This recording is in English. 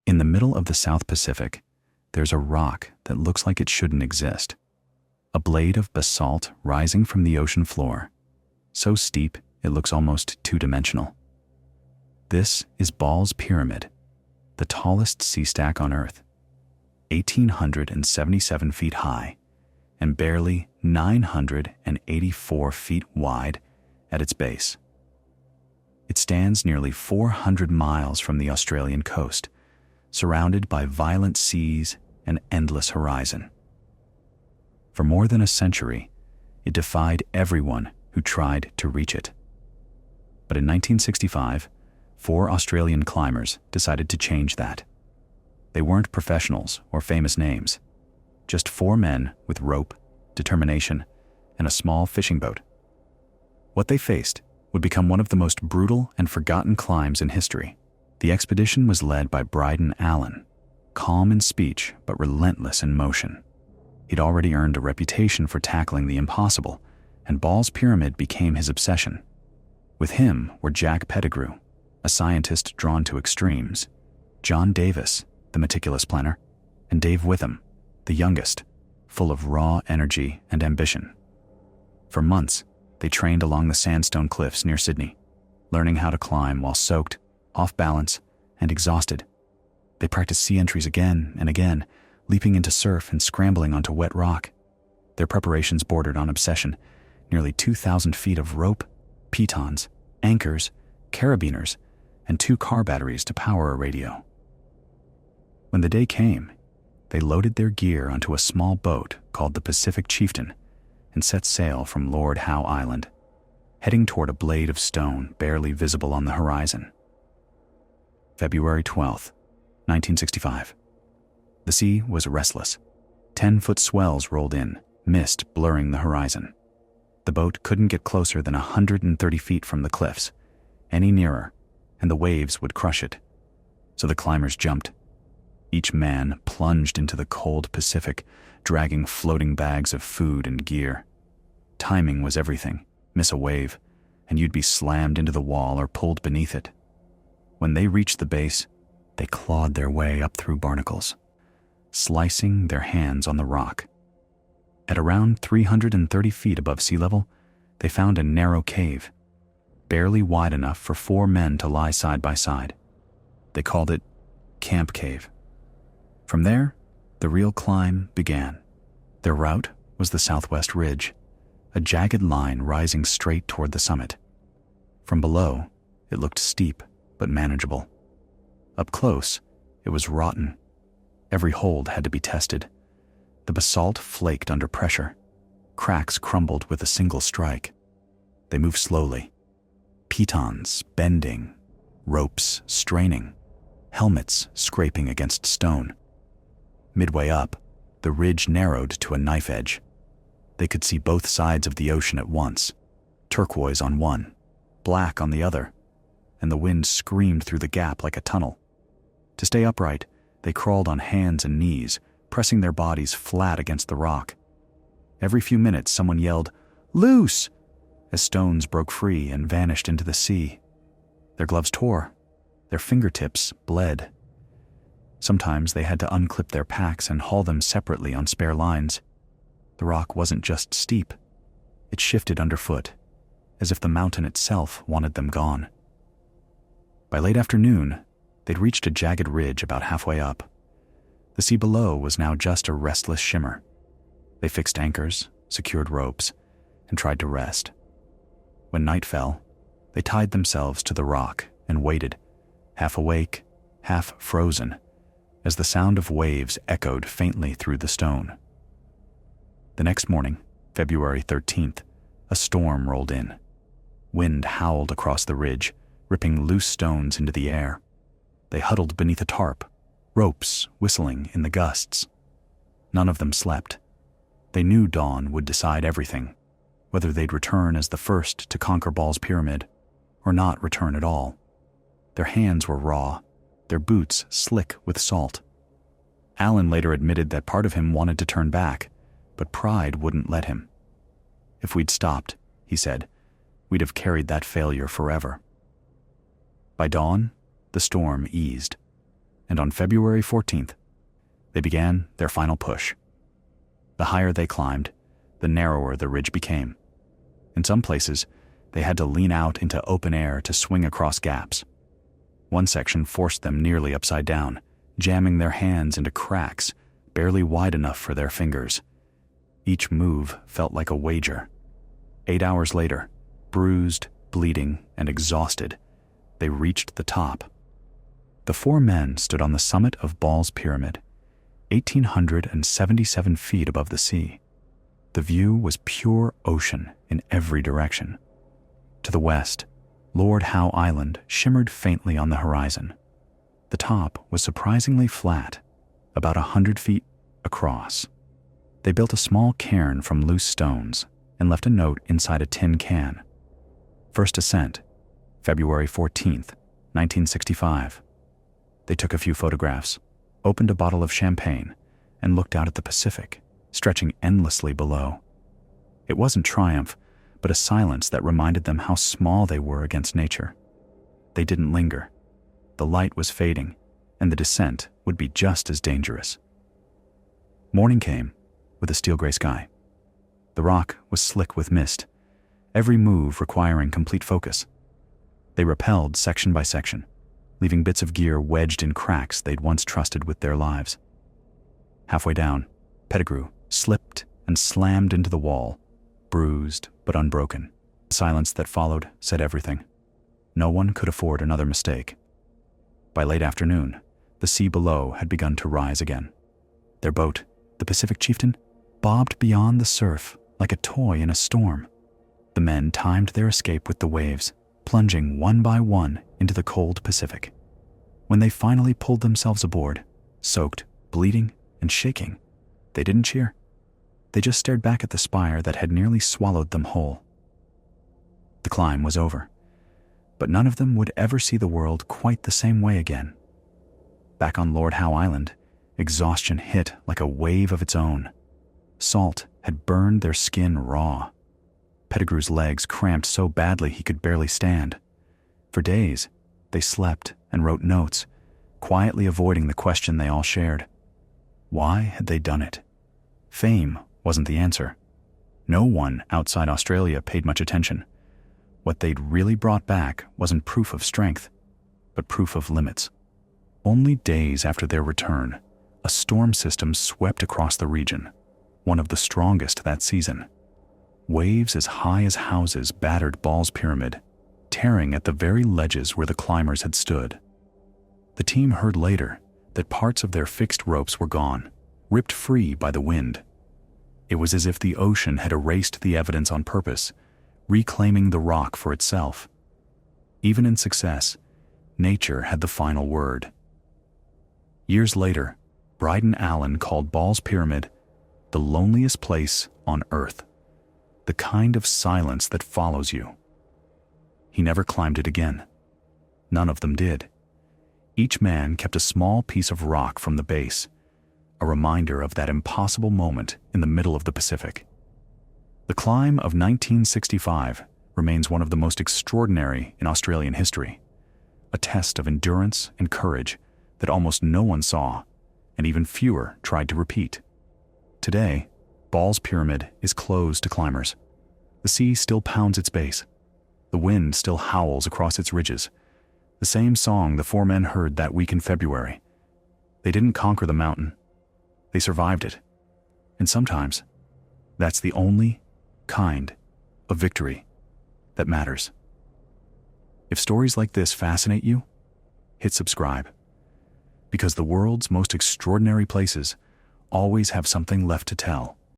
In the middle of the South Pacific, there's a rock that looks like it shouldn't exist. A blade of basalt rising from the ocean floor, so steep it looks almost two-dimensional. This is Ball's Pyramid, the tallest sea stack on Earth, 1,877 feet high and barely 984 feet wide at its base. It stands nearly 400 miles from the Australian coast, surrounded by violent seas and endless horizon. For more than a century, it defied everyone who tried to reach it. But in 1965, 4 Australian climbers decided to change that. They weren't professionals or famous names, just 4 men with rope, determination, and a small fishing boat. What they faced would become one of the most brutal and forgotten climbs in history. The expedition was led by Bryden Allen, calm in speech but relentless in motion. He'd already earned a reputation for tackling the impossible, and Ball's Pyramid became his obsession. With him were Jack Pettigrew, a scientist drawn to extremes, John Davis, the meticulous planner, and Dave Witham, the youngest, full of raw energy and ambition. For months, they trained along the sandstone cliffs near Sydney, learning how to climb while soaked, off balance, and exhausted. They practiced sea entries again and again, leaping into surf and scrambling onto wet rock. Their preparations bordered on obsession, nearly 2,000 feet of rope, pitons, anchors, carabiners, and 2 car batteries to power a radio. When the day came, they loaded their gear onto a small boat called the Pacific Chieftain and set sail from Lord Howe Island, heading toward a blade of stone barely visible on the horizon. February 12th, 1965. The sea was restless. 10-foot swells rolled in, mist blurring the horizon. The boat couldn't get closer than 130 feet from the cliffs. Any nearer, and the waves would crush it. So the climbers jumped. Each man plunged into the cold Pacific, dragging floating bags of food and gear. Timing was everything. Miss a wave, and you'd be slammed into the wall or pulled beneath it. When they reached the base, they clawed their way up through barnacles, slicing their hands on the rock. At around 330 feet above sea level, they found a narrow cave, barely wide enough for 4 men to lie side by side. They called it Camp Cave. From there, the real climb began. Their route was the Southwest Ridge, a jagged line rising straight toward the summit. From below, it looked steep but manageable. Up close, it was rotten. Every hold had to be tested. The basalt flaked under pressure. Cracks crumbled with a single strike. They moved slowly. Pitons bending, ropes straining, helmets scraping against stone. Midway up, the ridge narrowed to a knife edge. They could see both sides of the ocean at once, turquoise on one, black on the other, and the wind screamed through the gap like a tunnel. To stay upright, they crawled on hands and knees, pressing their bodies flat against the rock. Every few minutes, someone yelled, "Loose!" as stones broke free and vanished into the sea. Their gloves tore. Their fingertips bled. Sometimes they had to unclip their packs and haul them separately on spare lines. The rock wasn't just steep. It shifted underfoot, as if the mountain itself wanted them gone. By late afternoon, they'd reached a jagged ridge about halfway up. The sea below was now just a restless shimmer. They fixed anchors, secured ropes, and tried to rest. When night fell, they tied themselves to the rock and waited, half awake, half frozen, as the sound of waves echoed faintly through the stone. The next morning, February 13th, a storm rolled in. Wind howled across the ridge, ripping loose stones into the air. They huddled beneath a tarp, ropes whistling in the gusts. None of them slept. They knew dawn would decide everything, whether they'd return as the first to conquer Ball's Pyramid, or not return at all. Their hands were raw, their boots slick with salt. Allen later admitted that part of him wanted to turn back, but pride wouldn't let him. If we'd stopped, he said, we'd have carried that failure forever. By dawn, the storm eased. and on February 14th, they began their final push. The higher they climbed, the narrower the ridge became. In some places, they had to lean out into open air to swing across gaps. One section forced them nearly upside down, jamming their hands into cracks barely wide enough for their fingers. Each move felt like a wager. 8 hours later, bruised, bleeding, and exhausted, they reached the top. The four men stood on the summit of Ball's Pyramid, 1,877 feet above the sea. The view was pure ocean in every direction. To the west, Lord Howe Island shimmered faintly on the horizon. The top was surprisingly flat, about 100 feet across. They built a small cairn from loose stones and left a note inside a tin can. First ascent, February 14th, 1965. They took a few photographs, opened a bottle of champagne, and looked out at the Pacific, stretching endlessly below. It wasn't triumph, but a silence that reminded them how small they were against nature. They didn't linger. The light was fading, and the descent would be just as dangerous. Morning came, with a steel-gray sky. The rock was slick with mist, every move requiring complete focus. They rappelled section by section, leaving bits of gear wedged in cracks they'd once trusted with their lives. Halfway down, Pettigrew slipped and slammed into the wall, bruised but unbroken. The silence that followed said everything. No one could afford another mistake. By late afternoon, the sea below had begun to rise again. Their boat, the Pacific Chieftain, bobbed beyond the surf like a toy in a storm. The men timed their escape with the waves, plunging one by one into the cold Pacific. When they finally pulled themselves aboard, soaked, bleeding, and shaking, they didn't cheer. They just stared back at the spire that had nearly swallowed them whole. The climb was over, but none of them would ever see the world quite the same way again. Back on Lord Howe Island, exhaustion hit like a wave of its own. Salt had burned their skin raw. Pettigrew's legs cramped so badly he could barely stand. For days, they slept and wrote notes, quietly avoiding the question they all shared. Why had they done it? Fame wasn't the answer. No one outside Australia paid much attention. What they'd really brought back wasn't proof of strength, but proof of limits. Only days after their return, a storm system swept across the region, one of the strongest that season. Waves as high as houses battered Ball's Pyramid, tearing at the very ledges where the climbers had stood. The team heard later that parts of their fixed ropes were gone, ripped free by the wind. It was as if the ocean had erased the evidence on purpose, reclaiming the rock for itself. Even in success, nature had the final word. Years later, Bryden Allen called Ball's Pyramid the loneliest place on Earth, the kind of silence that follows you. He never climbed it again. None of them did. Each man kept a small piece of rock from the base, a reminder of that impossible moment in the middle of the Pacific. The climb of 1965 remains one of the most extraordinary in Australian history, a test of endurance and courage that almost no one saw, and even fewer tried to repeat. Today, Ball's Pyramid is closed to climbers. The sea still pounds its base. The wind still howls across its ridges. The same song the four men heard that week in February. They didn't conquer the mountain. They survived it. And sometimes, that's the only kind of victory that matters. If stories like this fascinate you, hit subscribe. Because the world's most extraordinary places always have something left to tell.